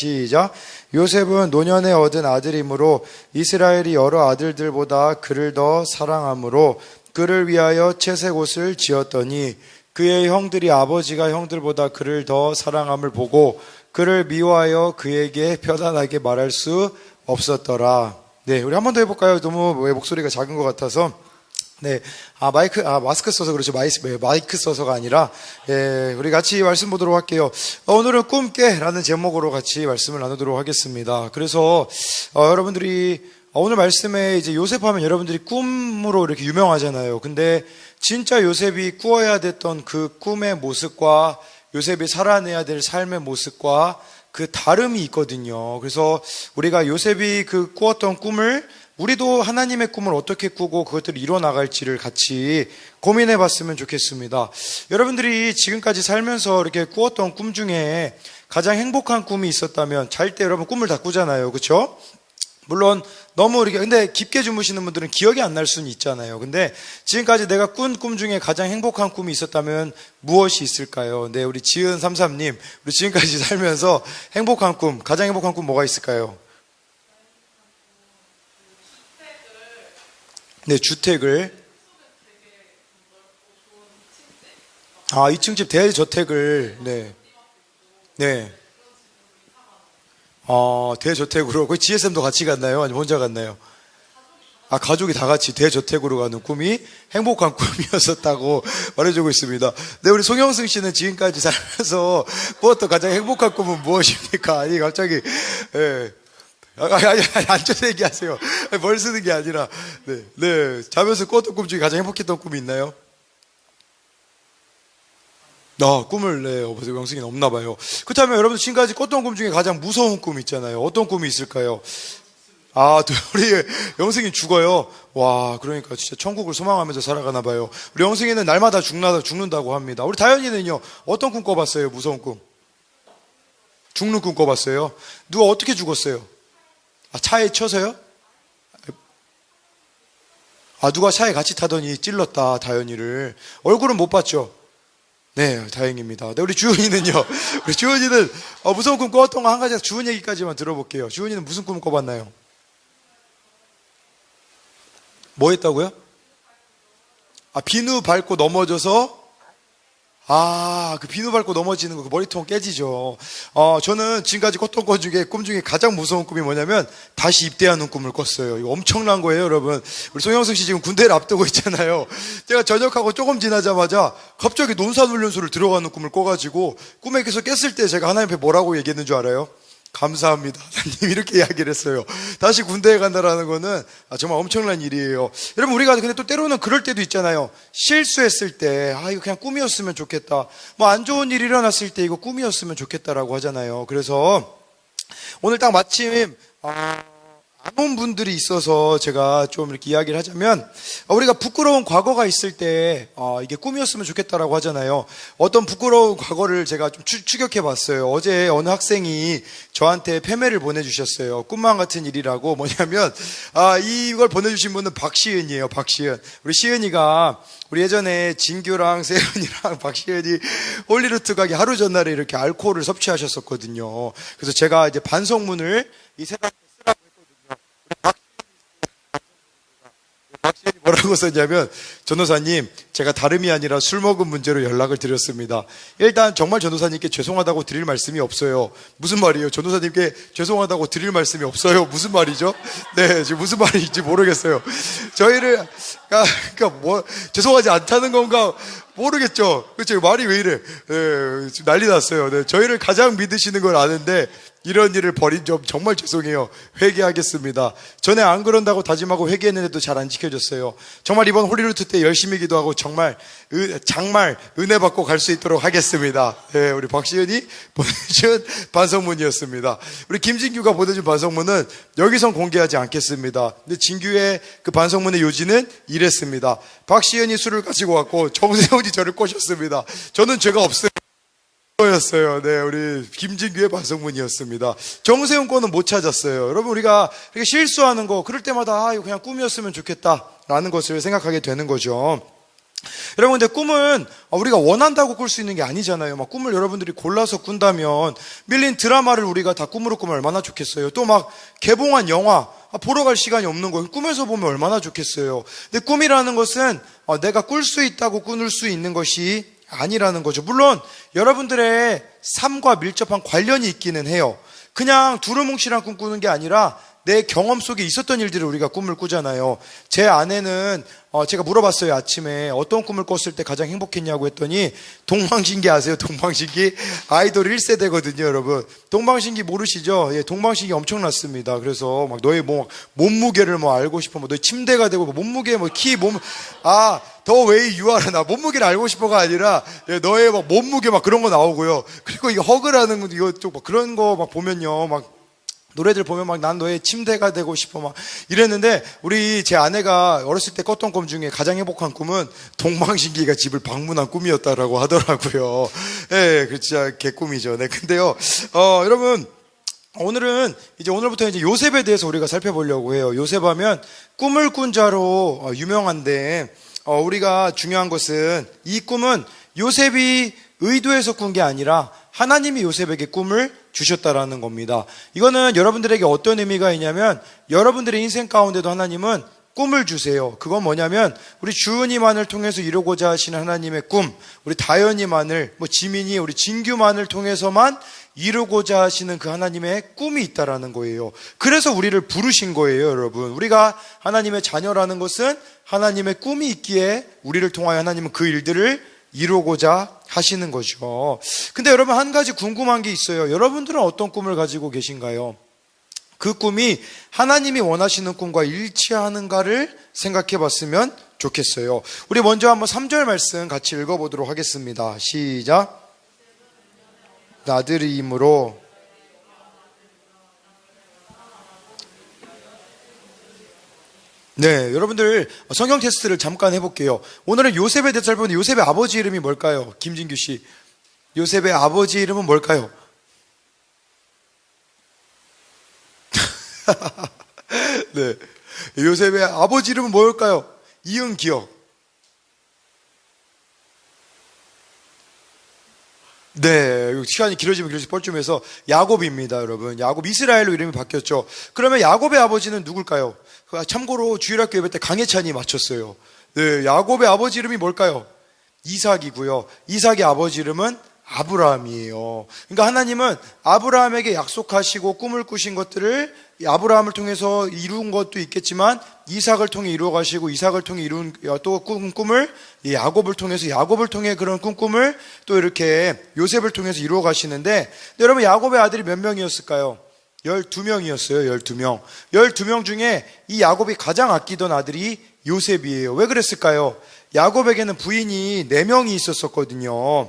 시작. 요셉은 노년에 얻은 아들이므로 이스라엘이 여러 아들들보다 그를 더 사랑하므로 그를 위하여 채색 옷을 지었더니 그의 형들이 아버지가 형들보다 그를 더 사랑함을 보고 그를 미워하여 그에게 편안하게 말할 수 없었더라. 네, 우리 한 번 더 해볼까요? 너무 목소리가 작은 것 같아서. 네, 마스크 써서 그렇죠. 마이크 써서가 아니라, 우리 같이 말씀 보도록 할게요. 오늘은 꿈깨라는 제목으로 같이 말씀을 나누도록 하겠습니다. 그래서, 여러분들이, 오늘 말씀에 이제 요셉 하면 여러분들이 꿈으로 이렇게 유명하잖아요. 근데 진짜 요셉이 꾸어야 됐던 그 꿈의 모습과 요셉이 살아내야 될 삶의 모습과 그 다름이 있거든요. 그래서 우리가 요셉이 그 꾸었던 꿈을 우리도 하나님의 꿈을 어떻게 꾸고 그것들을 이뤄나갈지를 같이 고민해 봤으면 좋겠습니다. 여러분들이 지금까지 살면서 이렇게 꾸었던 꿈 중에 가장 행복한 꿈이 있었다면 잘 때 여러분 꿈을 다 꾸잖아요. 그렇죠? 물론 너무 이렇게 근데 깊게 주무시는 분들은 기억이 안 날 수는 있잖아요. 근데 지금까지 내가 꾼 꿈 중에 가장 행복한 꿈이 있었다면 무엇이 있을까요? 네, 우리 지은 삼삼님, 우리 지금까지 살면서 행복한 꿈, 가장 행복한 꿈 뭐가 있을까요? 네, 주택을 2층 집 대저택을 네. 대저택으로 거기 GSM도 같이 갔나요? 아니면 혼자 갔나요? 가족이 다 같이 대저택으로 가는 꿈이 행복한 꿈이었었다고 말해주고 있습니다. 네, 우리 송영승 씨는 지금까지 살면서 꾸었던 가장 행복한 꿈은 무엇입니까? 아니, 갑자기, 아니, 앉아서 얘기하세요. 뭘 쓰는 게 아니라, 네. 자면서 꾸었던 꿈 중에 가장 행복했던 꿈이 있나요? 꿈을, 영승이는 없나 봐요. 그렇다면 여러분 지금까지 꿨던 꿈 중에 가장 무서운 꿈 있잖아요. 어떤 꿈이 있을까요? 우리 영승이 죽어요. 와, 그러니까 진짜 천국을 소망하면서 살아가나 봐요. 우리 영승이는 날마다 죽는다고 합니다. 우리 다현이는요, 어떤 꿈 꿔봤어요? 무서운 꿈? 죽는 꿈 꿔봤어요? 누가 어떻게 죽었어요? 차에 쳐서요? 누가 차에 같이 타더니 찔렀다, 다현이를. 얼굴은 못 봤죠? 네, 다행입니다. 네, 우리 주은이는요? 우리 주은이는 무서운 꿈 꿔왔던 거 한 가지 주은 얘기까지만 들어볼게요. 주은이는 무슨 꿈 꿔봤나요? 뭐 했다고요? 비누 밟고 넘어져서 그 비누 밟고 넘어지는 거, 그 머리통 깨지죠. 저는 지금까지 꿨던 꿈 중에 가장 무서운 꿈이 뭐냐면, 다시 입대하는 꿈을 꿨어요. 이거 엄청난 거예요, 여러분. 우리 송영승 씨 지금 군대를 앞두고 있잖아요. 제가 전역하고 조금 지나자마자 갑자기 논산훈련소를 들어가는 꿈을 꿔가지고, 꿈에 계속 깼을 때 제가 하나님 앞에 뭐라고 얘기했는 줄 알아요? 감사합니다. 하나님 이렇게 이야기를 했어요. 다시 군대에 간다라는 거는 정말 엄청난 일이에요. 여러분, 우리가 근데 또 때로는 그럴 때도 있잖아요. 실수했을 때, 이거 그냥 꿈이었으면 좋겠다. 안 좋은 일이 일어났을 때 이거 꿈이었으면 좋겠다라고 하잖아요. 그래서 오늘 딱 마침, 안 온 분들이 있어서 제가 좀 이렇게 이야기를 하자면, 우리가 부끄러운 과거가 있을 때 이게 꿈이었으면 좋겠다라고 하잖아요. 어떤 부끄러운 과거를 제가 좀 추격해 봤어요. 어제 어느 학생이 저한테 페메를 보내주셨어요. 꿈만 같은 일이라고. 뭐냐면 이걸 보내주신 분은 박시은이에요. 박시은. 우리 시은이가 우리 예전에 진규랑 세은이랑 박시은이 홀리루트 가기 하루 전날에 이렇게 알코올을 섭취하셨었거든요. 그래서 제가 이제 반성문을 이 세 가지 쓰라고 했거든요. 박시은이 뭐라고 썼냐면, 전도사님, 제가 다름이 아니라 술 먹은 문제로 연락을 드렸습니다. 일단 정말 전도사님께 죄송하다고 드릴 말씀이 없어요. 무슨 말이에요? 전도사님께 죄송하다고 드릴 말씀이 없어요. 무슨 말이죠? 네, 지금 무슨 말인지 모르겠어요. 저희를 죄송하지 않다는 건가 모르겠죠. 그렇죠? 말이 왜 이래? 지금 난리 났어요. 네, 저희를 가장 믿으시는 걸 아는데 이런 일을 벌인 점 정말 죄송해요. 회개하겠습니다. 전에 안 그런다고 다짐하고 회개했는데도 잘 안 지켜졌어요. 정말 이번 홀리루트 때 열심히 기도하고 정말 은혜 받고 갈 수 있도록 하겠습니다. 네, 우리 박시은이 보내준 반성문이었습니다. 우리 김진규가 보내준 반성문은 여기선 공개하지 않겠습니다. 근데 진규의 그 반성문의 요지는 이랬습니다. 박시은이 술을 가지고 왔고 정세훈이 저를 꼬셨습니다. 저는 죄가 없어요. 였어요. 네, 우리 김진규의 반성문이었습니다. 정세훈 거는 못 찾았어요. 여러분, 우리가 이렇게 실수하는 거 그럴 때마다 이거 그냥 꿈이었으면 좋겠다라는 것을 생각하게 되는 거죠. 여러분, 근데 꿈은 우리가 원한다고 꿀 수 있는 게 아니잖아요. 막 꿈을 여러분들이 골라서 꾼다면 밀린 드라마를 우리가 다 꿈으로 꾸면 얼마나 좋겠어요. 또 막 개봉한 영화 보러 갈 시간이 없는 거예요. 꿈에서 보면 얼마나 좋겠어요. 근데 꿈이라는 것은 내가 꿀 수 있다고 꾸눌 수 있는 것이 아니라는 거죠. 물론 여러분들의 삶과 밀접한 관련이 있기는 해요. 그냥 두루뭉실한 꿈 꾸는 게 아니라 내 경험 속에 있었던 일들을 우리가 꿈을 꾸잖아요. 제 아내는 제가 물어봤어요. 아침에 어떤 꿈을 꿨을 때 가장 행복했냐고 했더니 동방신기 아세요? 동방신기 아이돌 1세대거든요, 여러분. 동방신기 모르시죠? 예, 동방신기 엄청났습니다. 그래서 막 너의 뭐 몸무게를 뭐 알고 싶어, 뭐 너의 침대가 되고 뭐 몸무게, 뭐 키, 더 웨이 유아라 나 몸무게를 알고 싶어가 아니라 너의 막 몸무게 막 그런 거 나오고요. 그리고 이거 허그라는 거 이거 좀 막 그런 거 막 보면요, 막 노래들 보면 막 난 너의 침대가 되고 싶어 막 이랬는데 제 아내가 어렸을 때 꿨던 꿈 중에 가장 행복한 꿈은 동방신기가 집을 방문한 꿈이었다라고 하더라고요. 예, 그 진짜 개꿈이죠. 네, 근데요, 여러분. 오늘부터 이제 요셉에 대해서 우리가 살펴보려고 해요. 요셉 하면 꿈을 꾼 자로 유명한데, 우리가 중요한 것은 이 꿈은 요셉이 의도해서 꾼 게 아니라 하나님이 요셉에게 꿈을 주셨다라는 겁니다. 이거는 여러분들에게 어떤 의미가 있냐면 여러분들의 인생 가운데도 하나님은 꿈을 주세요. 그건 뭐냐면 우리 주은이만을 통해서 이루고자 하시는 하나님의 꿈, 우리 다현이만을, 지민이, 우리 진규만을 통해서만 이루고자 하시는 그 하나님의 꿈이 있다라는 거예요. 그래서 우리를 부르신 거예요, 여러분. 우리가 하나님의 자녀라는 것은 하나님의 꿈이 있기에 우리를 통하여 하나님은 그 일들을 이루고자 하시는 거죠. 근데 여러분, 한 가지 궁금한 게 있어요. 여러분들은 어떤 꿈을 가지고 계신가요? 그 꿈이 하나님이 원하시는 꿈과 일치하는가를 생각해 봤으면 좋겠어요. 우리 먼저 한번 3절 말씀 같이 읽어보도록 하겠습니다. 시작. 아들이므로 네, 여러분들 성경 테스트를 잠깐 해볼게요. 오늘은 요셉에 대해서 살펴보는데 요셉의 아버지 이름이 뭘까요? 김진규 씨, 요셉의 아버지 이름은 뭘까요? 네, 요셉의 아버지 이름은 뭘까요? 이응기억. 네, 시간이 길어지면 뻘쭘해서 야곱입니다, 여러분. 야곱, 이스라엘로 이름이 바뀌었죠. 그러면 야곱의 아버지는 누굴까요? 참고로 주일학교 예배 때 강혜찬이 맞췄어요. 네, 야곱의 아버지 이름이 뭘까요? 이삭이고요. 이삭의 아버지 이름은 아브라함이에요. 그러니까 하나님은 아브라함에게 약속하시고 꿈을 꾸신 것들을 아브라함을 통해서 이룬 것도 있겠지만 이삭을 통해 이루어 가시고 이삭을 통해 이룬 또 꿈을 야곱을 통해 그런 꿈을 또 이렇게 요셉을 통해서 이루어 가시는데, 여러분, 야곱의 아들이 몇 명이었을까요? 12명이었어요. 12명. 12명 중에 이 야곱이 가장 아끼던 아들이 요셉이에요. 왜 그랬을까요? 야곱에게는 부인이 4명이 있었거든요.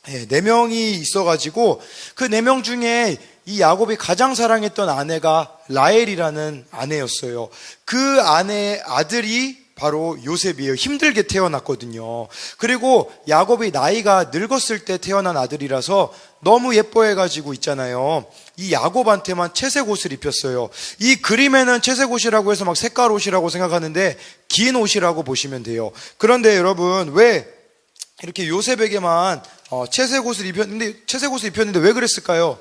네, 4명이 있어가지고 그 4명 중에 이 야곱이 가장 사랑했던 아내가 라헬이라는 아내였어요. 그 아내의 아들이 바로 요셉이에요. 힘들게 태어났거든요. 그리고 야곱이 나이가 늙었을 때 태어난 아들이라서 너무 예뻐해가지고 있잖아요. 이 야곱한테만 채색 옷을 입혔어요. 이 그림에는 채색 옷이라고 해서 막 색깔 옷이라고 생각하는데 긴 옷이라고 보시면 돼요. 그런데 여러분, 왜 이렇게 요셉에게만 채색 옷을 입혔는데 왜 그랬을까요?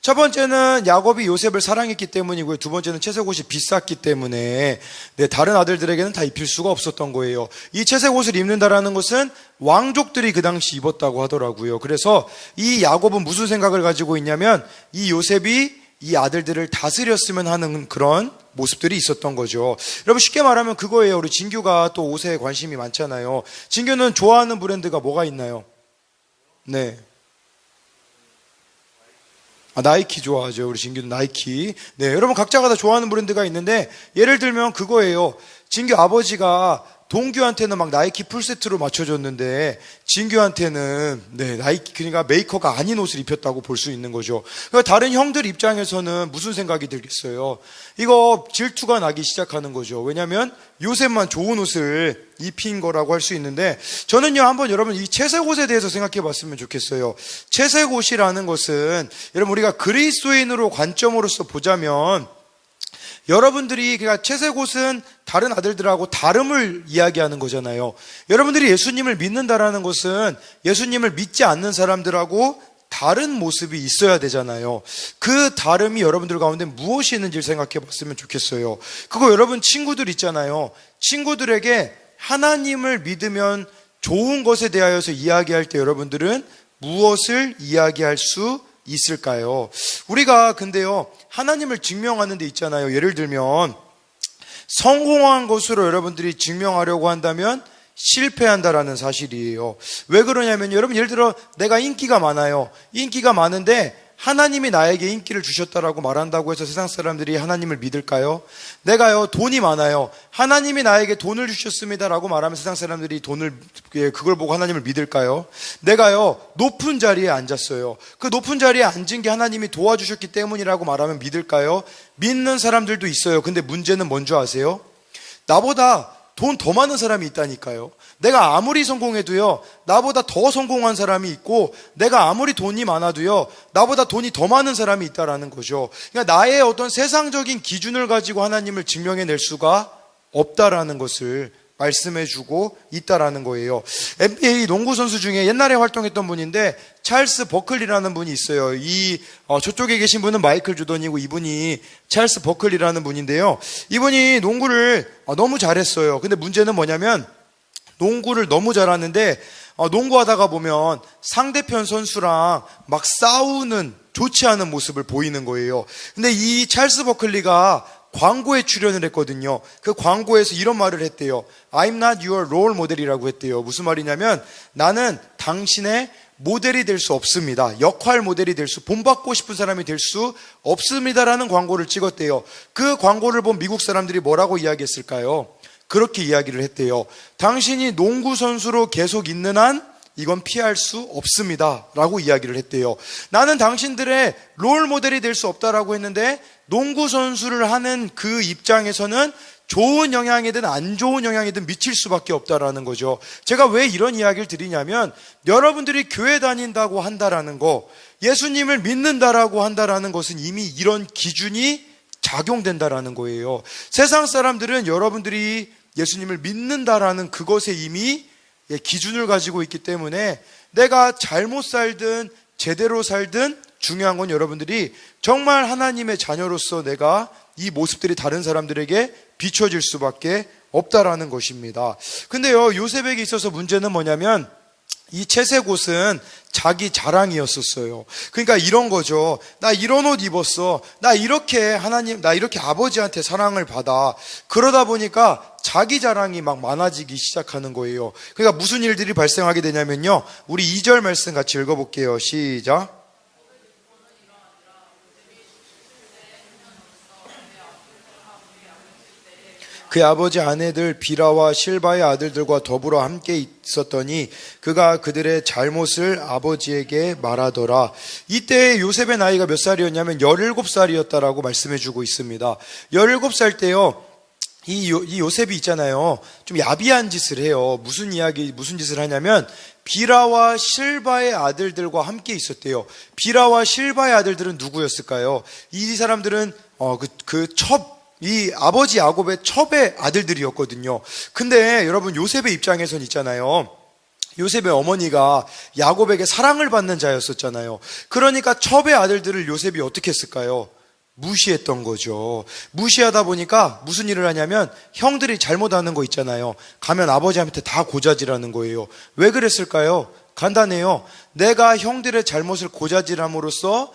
첫 번째는 야곱이 요셉을 사랑했기 때문이고요. 두 번째는 채색 옷이 비쌌기 때문에 다른 아들들에게는 다 입힐 수가 없었던 거예요. 이 채색 옷을 입는다라는 것은 왕족들이 그 당시 입었다고 하더라고요. 그래서 이 야곱은 무슨 생각을 가지고 있냐면 이 요셉이 이 아들들을 다스렸으면 하는 그런 모습들이 있었던 거죠. 여러분, 쉽게 말하면 그거예요. 우리 진규가 또 옷에 관심이 많잖아요. 진규는 좋아하는 브랜드가 뭐가 있나요? 네. 나이키 좋아하죠. 우리 진규는 나이키. 네, 여러분 각자가 다 좋아하는 브랜드가 있는데, 예를 들면 그거예요. 진규 아버지가 동규한테는 막 나이키 풀세트로 맞춰줬는데 진규한테는 나이키, 그러니까 메이커가 아닌 옷을 입혔다고 볼 수 있는 거죠. 그러니까 다른 형들 입장에서는 무슨 생각이 들겠어요? 이거 질투가 나기 시작하는 거죠. 왜냐하면 요셉만 좋은 옷을 입힌 거라고 할 수 있는데, 저는요, 한번 여러분 이 채색 옷에 대해서 생각해 봤으면 좋겠어요. 채색 옷이라는 것은 여러분 우리가 그리스도인으로 관점으로서 보자면 여러분들이, 그러니까 채색옷은 다른 아들들하고 다름을 이야기하는 거잖아요. 여러분들이 예수님을 믿는다라는 것은 예수님을 믿지 않는 사람들하고 다른 모습이 있어야 되잖아요. 그 다름이 여러분들 가운데 무엇이 있는지를 생각해 봤으면 좋겠어요. 그거 여러분 친구들 있잖아요. 친구들에게 하나님을 믿으면 좋은 것에 대하여서 이야기할 때 여러분들은 무엇을 이야기할 수 있을까요? 우리가 근데요, 하나님을 증명하는 데 있잖아요. 예를 들면 성공한 것으로 여러분들이 증명하려고 한다면 실패한다라는 사실이에요. 왜 그러냐면 여러분, 예를 들어 내가 인기가 많아요. 인기가 많은데 하나님이 나에게 인기를 주셨다라고 말한다고 해서 세상 사람들이 하나님을 믿을까요? 내가요, 돈이 많아요. 하나님이 나에게 돈을 주셨습니다라고 말하면 세상 사람들이 그걸 보고 하나님을 믿을까요? 내가요, 높은 자리에 앉았어요. 그 높은 자리에 앉은 게 하나님이 도와주셨기 때문이라고 말하면 믿을까요? 믿는 사람들도 있어요. 근데 문제는 뭔지 아세요? 나보다 돈 더 많은 사람이 있다니까요. 내가 아무리 성공해도요, 나보다 더 성공한 사람이 있고, 내가 아무리 돈이 많아도요, 나보다 돈이 더 많은 사람이 있다라는 거죠. 그러니까 나의 어떤 세상적인 기준을 가지고 하나님을 증명해낼 수가 없다라는 것을 말씀해주고 있다라는 거예요. NBA 농구 선수 중에 옛날에 활동했던 분인데 찰스 버클리라는 분이 있어요. 저쪽에 계신 분은 마이클 조던이고 이분이 찰스 버클리라는 분인데요. 이분이 농구를 너무 잘했어요. 근데 문제는 뭐냐면 농구를 너무 잘하는데 농구하다가 보면 상대편 선수랑 막 싸우는 좋지 않은 모습을 보이는 거예요. 근데 이 찰스 버클리가 광고에 출연을 했거든요. 그 광고에서 이런 말을 했대요. I'm not your role model이라고 했대요. 무슨 말이냐면 나는 당신의 모델이 될 수 없습니다. 역할 모델이 본받고 싶은 사람이 될 수 없습니다라는 광고를 찍었대요. 그 광고를 본 미국 사람들이 뭐라고 이야기했을까요? 그렇게 이야기를 했대요. 당신이 농구 선수로 계속 있는 한 이건 피할 수 없습니다 라고 이야기를 했대요. 나는 당신들의 롤 모델이 될 수 없다라고 했는데 농구 선수를 하는 그 입장에서는 좋은 영향이든 안 좋은 영향이든 미칠 수밖에 없다라는 거죠. 제가 왜 이런 이야기를 드리냐면 여러분들이 교회 다닌다고 한다라는 거, 예수님을 믿는다라고 한다라는 것은 이미 이런 기준이 작용된다라는 거예요. 세상 사람들은 여러분들이 예수님을 믿는다라는 그것에 이미 기준을 가지고 있기 때문에 내가 잘못 살든 제대로 살든 중요한 건 여러분들이 정말 하나님의 자녀로서 내가 이 모습들이 다른 사람들에게 비춰질 수밖에 없다라는 것입니다. 근데요, 요셉에게 있어서 문제는 뭐냐면 이 채색옷은 자기 자랑이었었어요. 그러니까 이런 거죠. 나 이런 옷 입었어. 나 이렇게 아버지한테 사랑을 받아. 그러다 보니까 자기 자랑이 막 많아지기 시작하는 거예요. 그러니까 무슨 일들이 발생하게 되냐면요. 우리 2절 말씀 같이 읽어볼게요. 시작. 그의 아버지 아내들 비라와 실바의 아들들과 더불어 함께 있었더니 그가 그들의 잘못을 아버지에게 말하더라. 이때 요셉의 나이가 몇 살이었냐면 17살이었다라고 말씀해주고 있습니다. 17살 때요, 이 요셉이 있잖아요, 좀 야비한 짓을 해요. 무슨 짓을 하냐면 비라와 실바의 아들들과 함께 있었대요. 비라와 실바의 아들들은 누구였을까요? 이 사람들은 이 아버지 야곱의 첩의 아들들이었거든요. 근데 여러분, 요셉의 입장에선 있잖아요, 요셉의 어머니가 야곱에게 사랑을 받는 자였었잖아요. 그러니까 첩의 아들들을 요셉이 어떻게 했을까요? 무시했던 거죠. 무시하다 보니까 무슨 일을 하냐면 형들이 잘못하는 거 있잖아요, 가면 아버지한테 다 고자질하는 거예요. 왜 그랬을까요? 간단해요. 내가 형들의 잘못을 고자질함으로써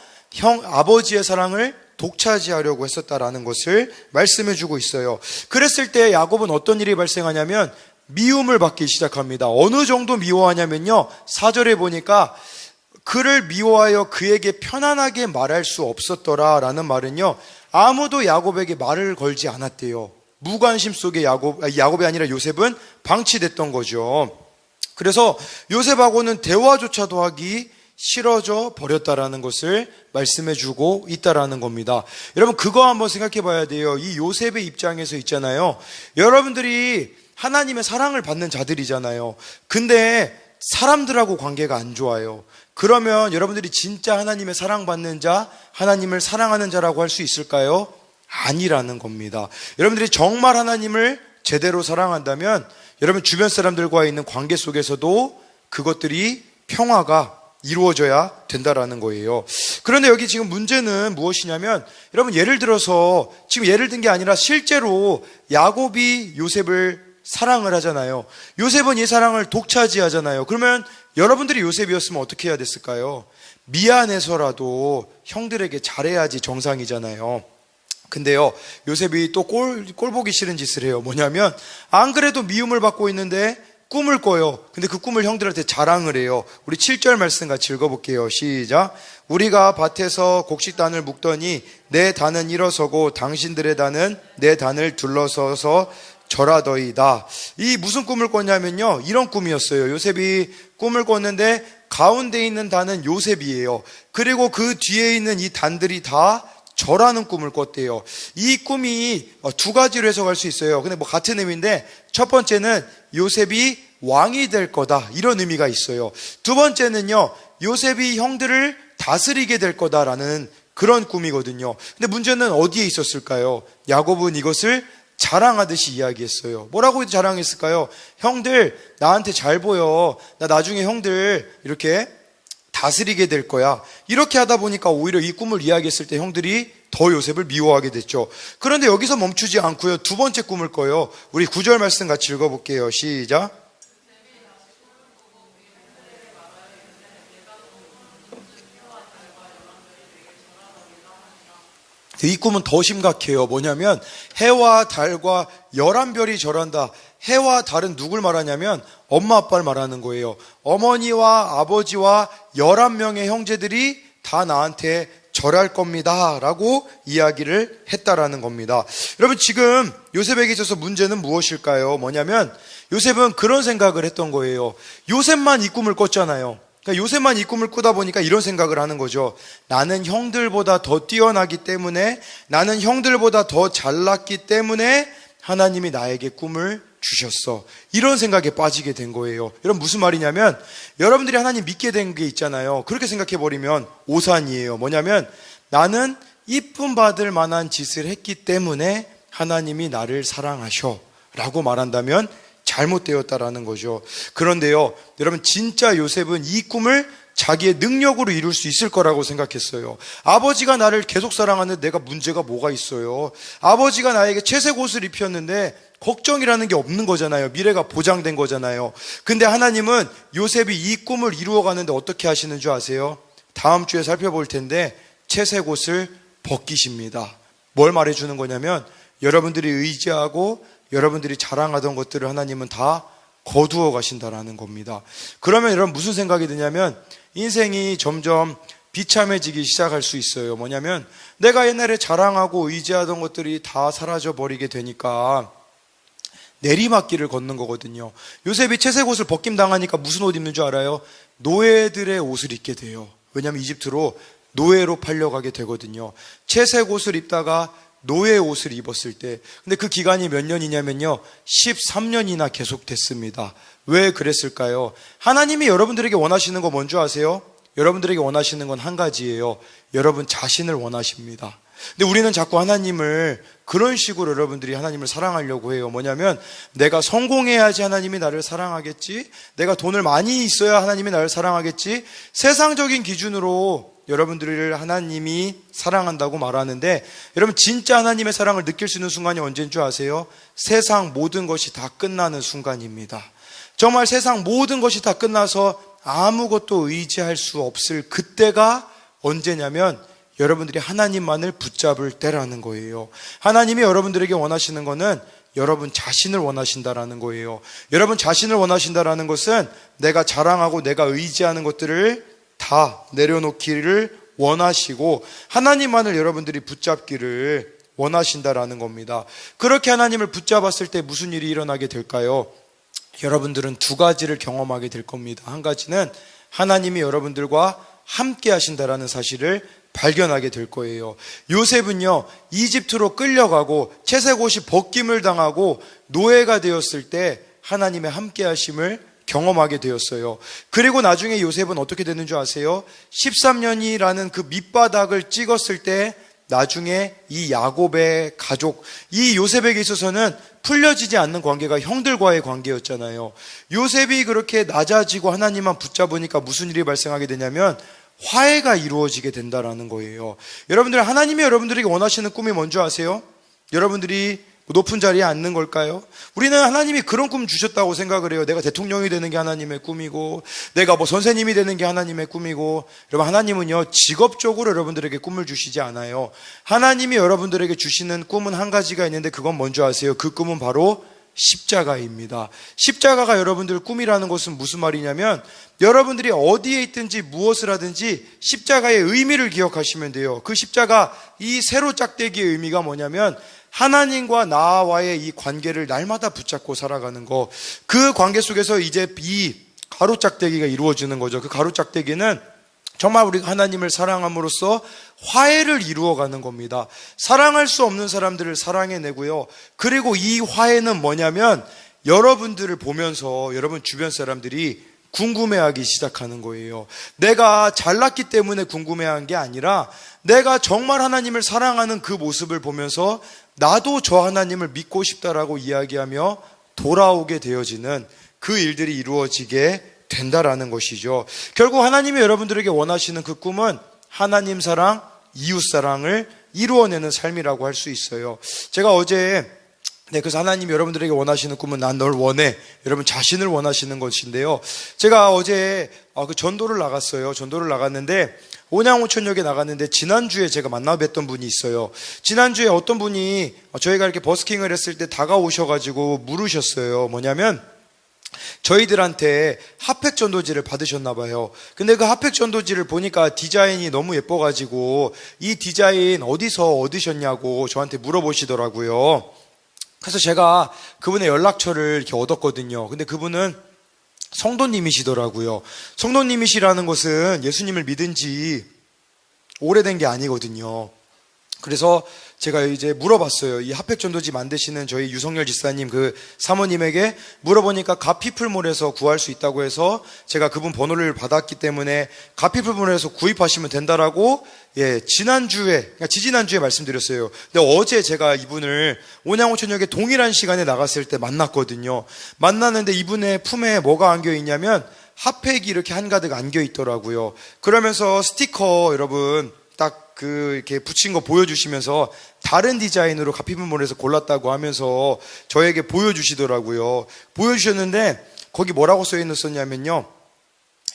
아버지의 사랑을 독차지하려고 했었다라는 것을 말씀해주고 있어요. 그랬을 때 야곱은 어떤 일이 발생하냐면 미움을 받기 시작합니다. 어느 정도 미워하냐면요, 4절에 보니까 그를 미워하여 그에게 편안하게 말할 수 없었더라라는 말은요, 아무도 야곱에게 말을 걸지 않았대요. 무관심 속에 야곱이 아니라 요셉은 방치됐던 거죠. 그래서 요셉하고는 대화조차도 하기 싫어져 버렸다라는 것을 말씀해주고 있다라는 겁니다. 여러분, 그거 한번 생각해 봐야 돼요. 이 요셉의 입장에서 있잖아요, 여러분들이 하나님의 사랑을 받는 자들이잖아요. 근데 사람들하고 관계가 안 좋아요. 그러면 여러분들이 진짜 하나님의 사랑받는 자, 하나님을 사랑하는 자라고 할 수 있을까요? 아니라는 겁니다. 여러분들이 정말 하나님을 제대로 사랑한다면 여러분 주변 사람들과의 있는 관계 속에서도 그것들이 평화가 이루어져야 된다라는 거예요. 그런데 여기 지금 문제는 무엇이냐면 여러분 예를 들어서 지금 예를 든 게 아니라 실제로 야곱이 요셉을 사랑을 하잖아요. 요셉은 이 사랑을 독차지하잖아요. 그러면 여러분들이 요셉이었으면 어떻게 해야 됐을까요? 미안해서라도 형들에게 잘해야지 정상이잖아요. 근데요, 요셉이 또 꼴 보기 싫은 짓을 해요. 뭐냐면 안 그래도 미움을 받고 있는데 꿈을 꿔요. 근데 그 꿈을 형들한테 자랑을 해요. 우리 7절 말씀 같이 읽어볼게요. 시작. 우리가 밭에서 곡식단을 묶더니 내 단은 일어서고 당신들의 단은 내 단을 둘러서서 절하더이다. 이 무슨 꿈을 꿨냐면요, 이런 꿈이었어요. 요셉이 꿈을 꿨는데 가운데 있는 단은 요셉이에요. 그리고 그 뒤에 있는 이 단들이 다 절하는 꿈을 꿨대요. 이 꿈이 두 가지로 해석할 수 있어요. 근데 뭐 같은 의미인데 첫 번째는 요셉이 왕이 될 거다, 이런 의미가 있어요. 두 번째는요, 요셉이 형들을 다스리게 될 거다라는 그런 꿈이거든요. 근데 문제는 어디에 있었을까요? 야곱은 이것을 자랑하듯이 이야기했어요. 뭐라고 자랑했을까요? 형들 나한테 잘 보여. 나 나중에 형들 이렇게 다스리게 될 거야. 이렇게 하다 보니까 오히려 이 꿈을 이야기했을 때 형들이 더 요셉을 미워하게 됐죠. 그런데 여기서 멈추지 않고요, 두 번째 꿈을 꿔요. 우리 9절 말씀 같이 읽어볼게요. 시작. 이 꿈은 더 심각해요. 뭐냐면 해와 달과 11별이 절한다. 해와 달은 누굴 말하냐면 엄마 아빠를 말하는 거예요. 어머니와 아버지와 11명의 형제들이 다 나한테 절할 겁니다 라고 이야기를 했다라는 겁니다. 여러분 지금 요셉에게 있어서 문제는 무엇일까요? 뭐냐면 요셉은 그런 생각을 했던 거예요. 요셉만 이 꿈을 꿨잖아요. 그러니까 요셉만 이 꿈을 꾸다 보니까 이런 생각을 하는 거죠. 나는 형들보다 더 뛰어나기 때문에, 나는 형들보다 더 잘났기 때문에 하나님이 나에게 꿈을 주셨어. 이런 생각에 빠지게 된 거예요. 여러분 무슨 말이냐면 여러분들이 하나님 믿게 된 게 있잖아요. 그렇게 생각해버리면 오산이에요. 뭐냐면 나는 이쁨 받을 만한 짓을 했기 때문에 하나님이 나를 사랑하셔 라고 말한다면 잘못되었다라는 거죠. 그런데요, 여러분 진짜 요셉은 이 꿈을 자기의 능력으로 이룰 수 있을 거라고 생각했어요. 아버지가 나를 계속 사랑하는데 내가 문제가 뭐가 있어요? 아버지가 나에게 채색 옷을 입혔는데 걱정이라는 게 없는 거잖아요. 미래가 보장된 거잖아요. 근데 하나님은 요셉이 이 꿈을 이루어가는데 어떻게 하시는 줄 아세요? 다음 주에 살펴볼 텐데 채색 옷을 벗기십니다. 뭘 말해주는 거냐면 여러분들이 의지하고 여러분들이 자랑하던 것들을 하나님은 다 거두어 가신다라는 겁니다. 그러면 여러분 무슨 생각이 드냐면 인생이 점점 비참해지기 시작할 수 있어요. 뭐냐면 내가 옛날에 자랑하고 의지하던 것들이 다 사라져 버리게 되니까 내리막길을 걷는 거거든요. 요셉이 채색 옷을 벗김당하니까 무슨 옷 입는 줄 알아요? 노예들의 옷을 입게 돼요. 왜냐하면 이집트로 노예로 팔려가게 되거든요. 채색 옷을 입다가 노예 옷을 입었을 때, 근데 그 기간이 몇 년이냐면요 13년이나 계속됐습니다. 왜 그랬을까요? 하나님이 여러분들에게 원하시는 거 뭔지 아세요? 여러분들에게 원하시는 건 한 가지예요. 여러분 자신을 원하십니다. 근데 우리는 자꾸 하나님을 그런 식으로 여러분들이 하나님을 사랑하려고 해요. 뭐냐면 내가 성공해야지 하나님이 나를 사랑하겠지, 내가 돈을 많이 있어야 하나님이 나를 사랑하겠지, 세상적인 기준으로 여러분들을 하나님이 사랑한다고 말하는데, 여러분 진짜 하나님의 사랑을 느낄 수 있는 순간이 언제인 줄 아세요? 세상 모든 것이 다 끝나는 순간입니다. 정말 세상 모든 것이 다 끝나서 아무것도 의지할 수 없을 그때가 언제냐면 여러분들이 하나님만을 붙잡을 때라는 거예요. 하나님이 여러분들에게 원하시는 거는 여러분 자신을 원하신다라는 거예요. 여러분 자신을 원하신다라는 것은 내가 자랑하고 내가 의지하는 것들을 다 내려놓기를 원하시고 하나님만을 여러분들이 붙잡기를 원하신다라는 겁니다. 그렇게 하나님을 붙잡았을 때 무슨 일이 일어나게 될까요? 여러분들은 두 가지를 경험하게 될 겁니다. 한 가지는 하나님이 여러분들과 함께 하신다라는 사실을 발견하게 될 거예요. 요셉은요 이집트로 끌려가고 채색 옷이 벗김을 당하고 노예가 되었을 때 하나님의 함께 하심을 경험하게 되었어요. 그리고 나중에 요셉은 어떻게 되는 줄 아세요? 13년이라는 그 밑바닥을 찍었을 때 나중에 이 야곱의 가족, 이 요셉에게 있어서는 풀려지지 않는 관계가 형들과의 관계였잖아요. 요셉이 그렇게 낮아지고 하나님만 붙잡으니까 무슨 일이 발생하게 되냐면 화해가 이루어지게 된다라는 거예요. 여러분들, 하나님이 여러분들에게 원하시는 꿈이 뭔지 아세요? 여러분들이 높은 자리에 앉는 걸까요? 우리는 하나님이 그런 꿈 주셨다고 생각을 해요. 내가 대통령이 되는 게 하나님의 꿈이고, 내가 선생님이 되는 게 하나님의 꿈이고. 여러분, 하나님은요, 직업적으로 여러분들에게 꿈을 주시지 않아요. 하나님이 여러분들에게 주시는 꿈은 한 가지가 있는데, 그건 뭔지 아세요? 그 꿈은 바로 십자가입니다. 십자가가 여러분들 꿈이라는 것은 무슨 말이냐면, 여러분들이 어디에 있든지 무엇을 하든지 십자가의 의미를 기억하시면 돼요. 그 십자가, 이 세로 짝대기의 의미가 뭐냐면, 하나님과 나와의 이 관계를 날마다 붙잡고 살아가는 거, 그 관계 속에서 이제 이 가루짝대기가 이루어지는 거죠. 그 가루짝대기는 정말 우리가 하나님을 사랑함으로써 화해를 이루어가는 겁니다. 사랑할 수 없는 사람들을 사랑해내고요. 그리고 이 화해는 뭐냐면 여러분들을 보면서 여러분 주변 사람들이 궁금해하기 시작하는 거예요. 내가 잘났기 때문에 궁금해한 게 아니라 내가 정말 하나님을 사랑하는 그 모습을 보면서 나도 저 하나님을 믿고 싶다라고 이야기하며 돌아오게 되어지는 그 일들이 이루어지게 된다라는 것이죠. 결국 하나님이 여러분들에게 원하시는 그 꿈은 하나님 사랑, 이웃 사랑을 이루어내는 삶이라고 할 수 있어요. 제가 어제 그래서 하나님이 여러분들에게 원하시는 꿈은 난 널 원해. 여러분 자신을 원하시는 것인데요. 제가 어제 그 전도를 나갔어요. 전도를 나갔는데 온양오천역에 나갔는데 지난주에 제가 만나 뵀던 분이 있어요. 지난주에 어떤 분이 저희가 이렇게 버스킹을 했을 때 다가오셔가지고 물으셨어요. 뭐냐면 저희들한테 핫팩 전도지를 받으셨나 봐요. 근데 그 핫팩 전도지를 보니까 디자인이 너무 예뻐가지고 이 디자인 어디서 얻으셨냐고 저한테 물어보시더라고요. 그래서 제가 그분의 연락처를 이렇게 얻었거든요. 근데 그분은 성도님이시더라고요. 성도님이시라는 것은 예수님을 믿은 지 오래된 게 아니거든요. 그래서 제가 이제 물어봤어요. 이 핫팩 전도지 만드시는 저희 유성열 지사님 그 사모님에게 물어보니까 가피풀몰에서 구할 수 있다고 해서 제가 그분 번호를 받았기 때문에 가피풀몰에서 구입하시면 된다라고 지난주에, 그러니까 지지난주에 말씀드렸어요. 근데 어제 제가 이분을 온양오천역에 동일한 시간에 나갔을 때 만났거든요. 만났는데 이분의 품에 뭐가 안겨 있냐면 핫팩이 이렇게 한가득 안겨 있더라고요. 그러면서 스티커 여러분 딱 이렇게 붙인 거 보여주시면서 다른 디자인으로 가피분몰에서 골랐다고 하면서 저에게 보여주시더라고요. 보여주셨는데 거기 뭐라고 써 있었냐면요.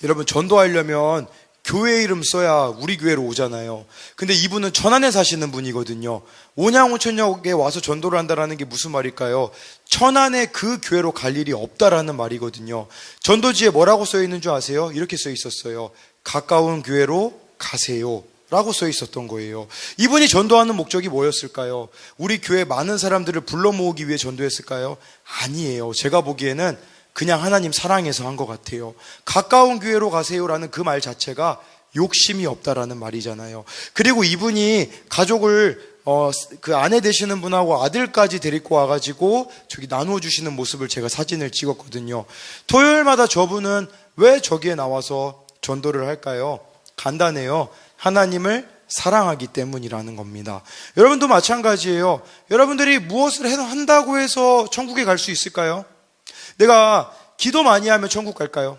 여러분 전도하려면 교회 이름 써야 우리 교회로 오잖아요. 근데 이분은 천안에 사시는 분이거든요. 온양오천역에 와서 전도를 한다라는 게 무슨 말일까요? 천안에 그 교회로 갈 일이 없다라는 말이거든요. 전도지에 뭐라고 써 있는 줄 아세요? 이렇게 써 있었어요. 가까운 교회로 가세요 라고 써 있었던 거예요. 이분이 전도하는 목적이 뭐였을까요? 우리 교회 많은 사람들을 불러 모으기 위해 전도했을까요? 아니에요. 제가 보기에는 그냥 하나님 사랑해서 한 것 같아요. 가까운 교회로 가세요라는 그 말 자체가 욕심이 없다라는 말이잖아요. 그리고 이분이 가족을 그 아내 되시는 분하고 아들까지 데리고 와가지고 저기 나누어 주시는 모습을 제가 사진을 찍었거든요. 토요일마다 저분은 왜 저기에 나와서 전도를 할까요? 간단해요. 하나님을 사랑하기 때문이라는 겁니다. 여러분도 마찬가지예요. 여러분들이 무엇을 한다고 해서 천국에 갈 수 있을까요? 내가 기도 많이 하면 천국 갈까요?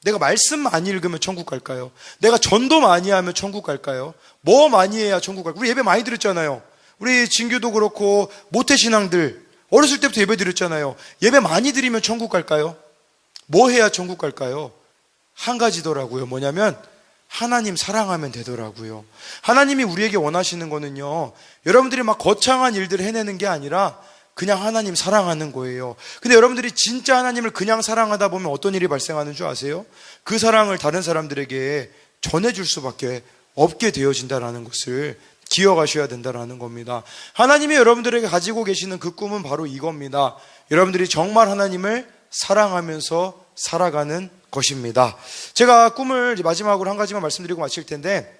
내가 말씀 많이 읽으면 천국 갈까요? 내가 전도 많이 하면 천국 갈까요? 뭐 많이 해야 천국 갈까요? 우리 예배 많이 드렸잖아요. 우리 진규도 그렇고 모태신앙들 어렸을 때부터 예배 드렸잖아요. 예배 많이 드리면 천국 갈까요? 뭐 해야 천국 갈까요? 한 가지더라고요. 뭐냐면 하나님 사랑하면 되더라고요. 하나님이 우리에게 원하시는 거는요, 여러분들이 막 거창한 일들을 해내는 게 아니라 그냥 하나님 사랑하는 거예요. 근데 여러분들이 진짜 하나님을 그냥 사랑하다 보면 어떤 일이 발생하는 줄 아세요? 그 사랑을 다른 사람들에게 전해줄 수밖에 없게 되어진다는 것을 기억하셔야 된다는 겁니다. 하나님이 여러분들에게 가지고 계시는 그 꿈은 바로 이겁니다. 여러분들이 정말 하나님을 사랑하면서 살아가는 것입니다. 제가 꿈을 마지막으로 한 가지만 말씀드리고 마칠 텐데,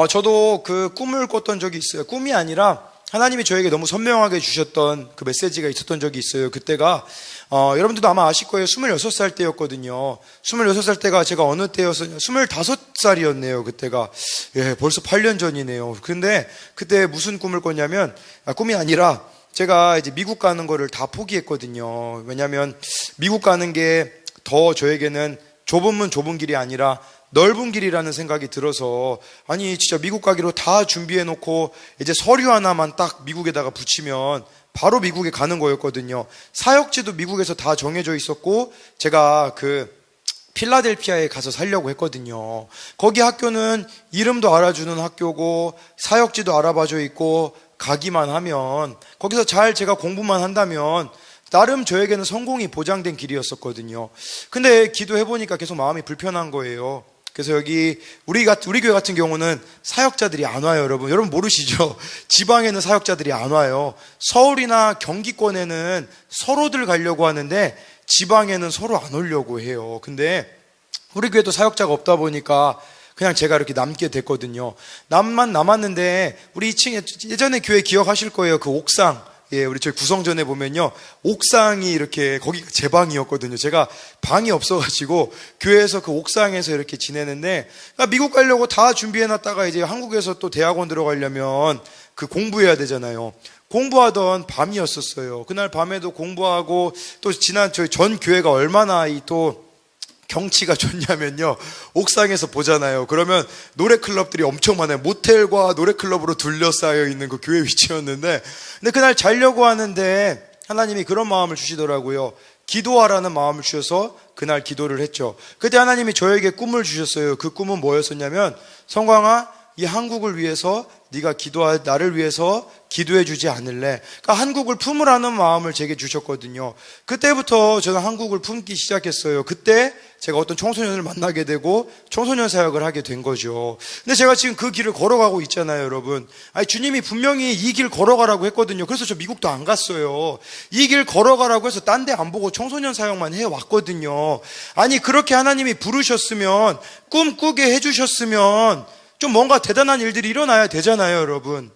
저도 그 꿈을 꿨던 적이 있어요. 꿈이 아니라 하나님이 저에게 너무 선명하게 주셨던 그 메시지가 있었던 적이 있어요. 그때가 여러분들도 아마 아실 거예요. 26살 때였거든요. 26살 때가 제가 어느 때였었냐, 25 살이었네요. 그때가. 예, 벌써 8년 전이네요. 근데 그때 무슨 꿈을 꿨냐면, 꿈이 아니라 제가 이제 미국 가는 거를 다 포기했거든요. 왜냐면 미국 가는 게 더 저에게는 좁은 문 좁은 길이 아니라 넓은 길이라는 생각이 들어서, 아니 진짜 미국 가기로 다 준비해 놓고 이제 서류 하나만 딱 미국에다가 붙이면 바로 미국에 가는 거였거든요. 사역지도 미국에서 다 정해져 있었고, 제가 필라델피아에 가서 살려고 했거든요. 거기 학교는 이름도 알아주는 학교고 사역지도 알아봐져 있고, 가기만 하면 거기서 잘 제가 공부만 한다면 나름 저에게는 성공이 보장된 길이었었거든요. 근데 기도해보니까 계속 마음이 불편한 거예요. 그래서 여기 우리 교회 같은 경우는 사역자들이 안 와요. 여러분 모르시죠? 지방에는 사역자들이 안 와요. 서울이나 경기권에는 서로들 가려고 하는데 지방에는 서로 안 오려고 해요. 근데 우리 교회도 사역자가 없다 보니까 그냥 제가 이렇게 남게 됐거든요. 남았는데, 우리 2층에 예전에 교회 기억하실 거예요. 그 옥상. 예, 우리 저희 구성전에 보면요, 옥상이 이렇게, 거기가 제 방이었거든요. 제가 방이 없어가지고 교회에서 그 옥상에서 이렇게 지내는데, 그러니까 미국 가려고 다 준비해놨다가 이제 한국에서 또 대학원 들어가려면 그 공부해야 되잖아요. 공부하던 밤이었었어요. 그날 밤에도 공부하고, 또 저희 전 교회가 얼마나 또 경치가 좋냐면요, 옥상에서 보잖아요. 그러면 노래클럽들이 엄청 많아요. 모텔과 노래클럽으로 둘러싸여 있는 그 교회 위치였는데, 근데 그날 자려고 하는데 하나님이 그런 마음을 주시더라고요. 기도하라는 마음을 주셔서 그날 기도를 했죠. 그때 하나님이 저에게 꿈을 주셨어요. 그 꿈은 뭐였었냐면, 성광아, 이 한국을 위해서 네가 나를 위해서 기도해 주지 않을래? 그러니까 한국을 품으라는 마음을 제게 주셨거든요. 그때부터 저는 한국을 품기 시작했어요. 그때 제가 어떤 청소년을 만나게 되고 청소년 사역을 하게 된 거죠. 근데 제가 지금 그 길을 걸어가고 있잖아요, 여러분. 아니, 주님이 분명히 이 길 걸어가라고 했거든요. 그래서 저 미국도 안 갔어요. 이 길 걸어가라고 해서 딴 데 안 보고 청소년 사역만 해왔거든요. 아니, 그렇게 하나님이 부르셨으면, 꿈꾸게 해주셨으면 좀 뭔가 대단한 일들이 일어나야 되잖아요, 여러분.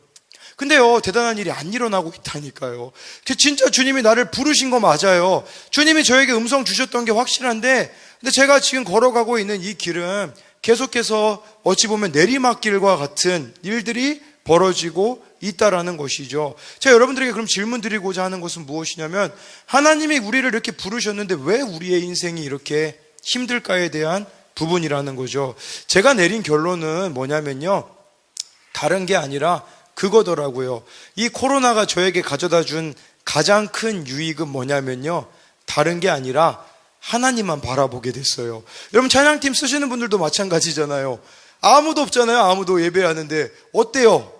근데요, 대단한 일이 안 일어나고 있다니까요. 진짜 주님이 나를 부르신 거 맞아요. 주님이 저에게 음성 주셨던 게 확실한데, 근데 제가 지금 걸어가고 있는 이 길은 계속해서 어찌 보면 내리막길과 같은 일들이 벌어지고 있다라는 것이죠. 제가 여러분들에게 그럼 질문 드리고자 하는 것은 무엇이냐면, 하나님이 우리를 이렇게 부르셨는데 왜 우리의 인생이 이렇게 힘들까에 대한 부분이라는 거죠. 제가 내린 결론은 뭐냐면요, 다른 게 아니라 그거더라고요. 이 코로나가 저에게 가져다 준 가장 큰 유익은 뭐냐면요, 다른 게 아니라 하나님만 바라보게 됐어요. 여러분, 찬양팀 쓰시는 분들도 마찬가지잖아요. 아무도 없잖아요. 아무도 예배하는데 어때요?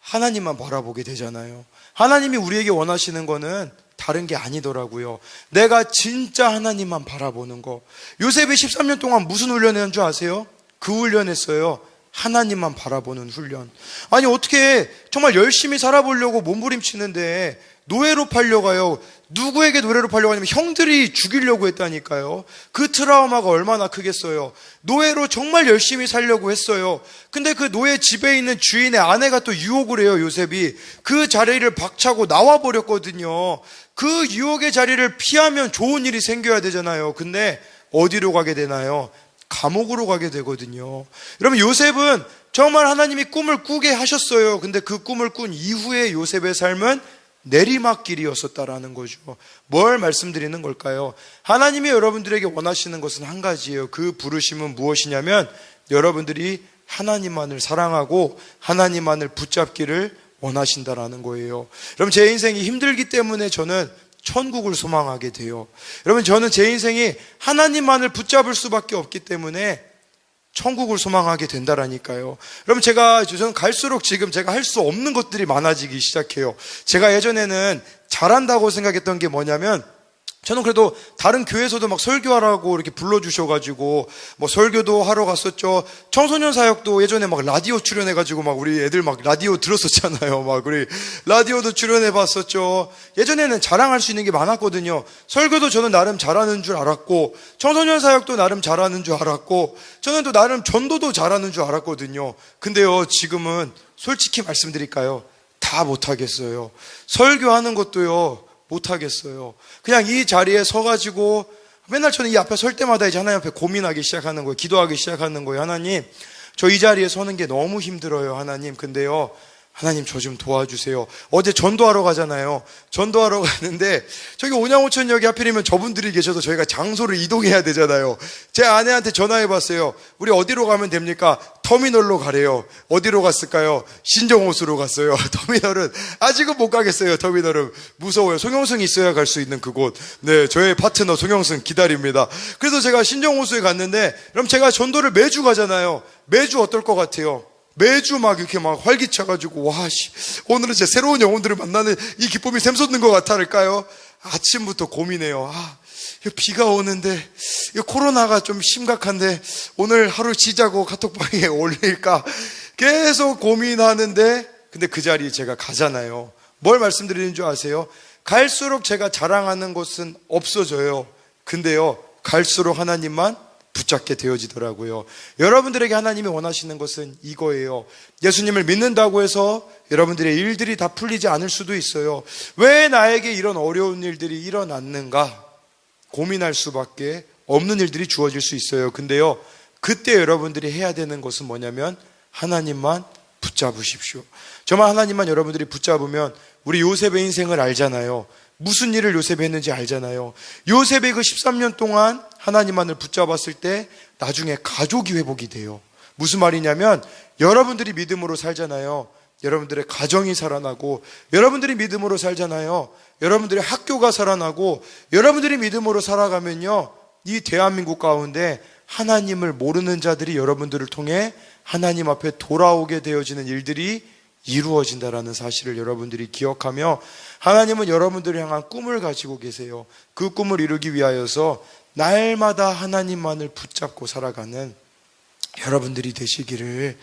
하나님만 바라보게 되잖아요. 하나님이 우리에게 원하시는 거는 다른 게 아니더라고요. 내가 진짜 하나님만 바라보는 거. 요셉이 13년 동안 무슨 훈련을 한 줄 아세요? 그 훈련했어요. 하나님만 바라보는 훈련. 아니, 어떻게 정말 열심히 살아보려고 몸부림치는데 노예로 팔려가요. 누구에게 노예로 팔려가냐면 형들이 죽이려고 했다니까요. 그 트라우마가 얼마나 크겠어요. 노예로 정말 열심히 살려고 했어요. 근데 그 노예 집에 있는 주인의 아내가 또 유혹을 해요. 요셉이 그 자리를 박차고 나와버렸거든요. 그 유혹의 자리를 피하면 좋은 일이 생겨야 되잖아요. 근데 어디로 가게 되나요? 감옥으로 가게 되거든요. 여러분, 요셉은 정말 하나님이 꿈을 꾸게 하셨어요. 근데 그 꿈을 꾼 이후에 요셉의 삶은 내리막길이었었다라는 거죠. 뭘 말씀드리는 걸까요? 하나님이 여러분들에게 원하시는 것은 한 가지예요. 그 부르심은 무엇이냐면, 여러분들이 하나님만을 사랑하고 하나님만을 붙잡기를 원하신다라는 거예요. 여러분, 제 인생이 힘들기 때문에 저는 천국을 소망하게 돼요. 여러분, 저는 제 인생이 하나님만을 붙잡을 수밖에 없기 때문에 천국을 소망하게 된다라니까요. 여러분, 저는 갈수록 지금 제가 할 수 없는 것들이 많아지기 시작해요. 제가 예전에는 잘한다고 생각했던 게 뭐냐면, 저는 그래도 다른 교회에서도 막 설교하라고 이렇게 불러주셔가지고 뭐 설교도 하러 갔었죠. 청소년 사역도 예전에 막 라디오 출연해가지고 막 우리 애들 막 라디오 들었었잖아요. 막 우리 라디오도 출연해봤었죠. 예전에는 자랑할 수 있는 게 많았거든요. 설교도 저는 나름 잘하는 줄 알았고, 청소년 사역도 나름 잘하는 줄 알았고, 저는 또 나름 전도도 잘하는 줄 알았거든요. 근데요, 지금은 솔직히 말씀드릴까요? 다 못하겠어요. 설교하는 것도요, 못하겠어요. 그냥 이 자리에 서가지고 맨날 저는 이 앞에 설 때마다 이제 하나님 앞에 고민하기 시작하는 거예요. 기도하기 시작하는 거예요. 하나님, 저 이 자리에 서는 게 너무 힘들어요. 하나님, 근데요, 하나님 저 좀 도와주세요. 어제 전도하러 가잖아요. 전도하러 가는데 저기 온양오천역에 하필이면 저분들이 계셔서 저희가 장소를 이동해야 되잖아요. 제 아내한테 전화해 봤어요. 우리 어디로 가면 됩니까? 터미널로 가래요. 어디로 갔을까요? 신정호수로 갔어요. 터미널은 아직은 못 가겠어요. 터미널은 무서워요. 송영승 있어야 갈 수 있는 그곳. 네, 저의 파트너 송영승 기다립니다. 그래서 제가 신정호수에 갔는데, 그럼 제가 전도를 매주 가잖아요. 매주 어떨 것 같아요? 매주 막 이렇게 막 활기차가지고, 와, 오늘은 제 새로운 영혼들을 만나는 이 기쁨이 샘솟는 것 같아 할까요? 아침부터 고민해요. 비가 오는데, 코로나가 좀 심각한데, 오늘 하루 쉬자고 카톡방에 올릴까? 계속 고민하는데, 근데 그 자리에 제가 가잖아요. 뭘 말씀드리는 줄 아세요? 갈수록 제가 자랑하는 것은 없어져요. 근데요, 갈수록 하나님만 붙잡게 되어지더라고요. 여러분들에게 하나님이 원하시는 것은 이거예요. 예수님을 믿는다고 해서 여러분들의 일들이 다 풀리지 않을 수도 있어요. 왜 나에게 이런 어려운 일들이 일어났는가? 고민할 수밖에 없는 일들이 주어질 수 있어요. 근데요, 그때 여러분들이 해야 되는 것은 뭐냐면 하나님만 붙잡으십시오. 정말 하나님만 여러분들이 붙잡으면, 우리 요셉의 인생을 알잖아요. 무슨 일을 요셉이 했는지 알잖아요. 요셉이 그 13년 동안 하나님만을 붙잡았을 때 나중에 가족이 회복이 돼요. 무슨 말이냐면, 여러분들이 믿음으로 살잖아요. 여러분들의 가정이 살아나고, 여러분들이 믿음으로 살잖아요. 여러분들의 학교가 살아나고, 여러분들이 믿음으로 살아가면요, 이 대한민국 가운데 하나님을 모르는 자들이 여러분들을 통해 하나님 앞에 돌아오게 되어지는 일들이 이루어진다라는 사실을 여러분들이 기억하며, 하나님은 여러분들을 향한 꿈을 가지고 계세요. 그 꿈을 이루기 위하여서 날마다 하나님만을 붙잡고 살아가는 여러분들이 되시기를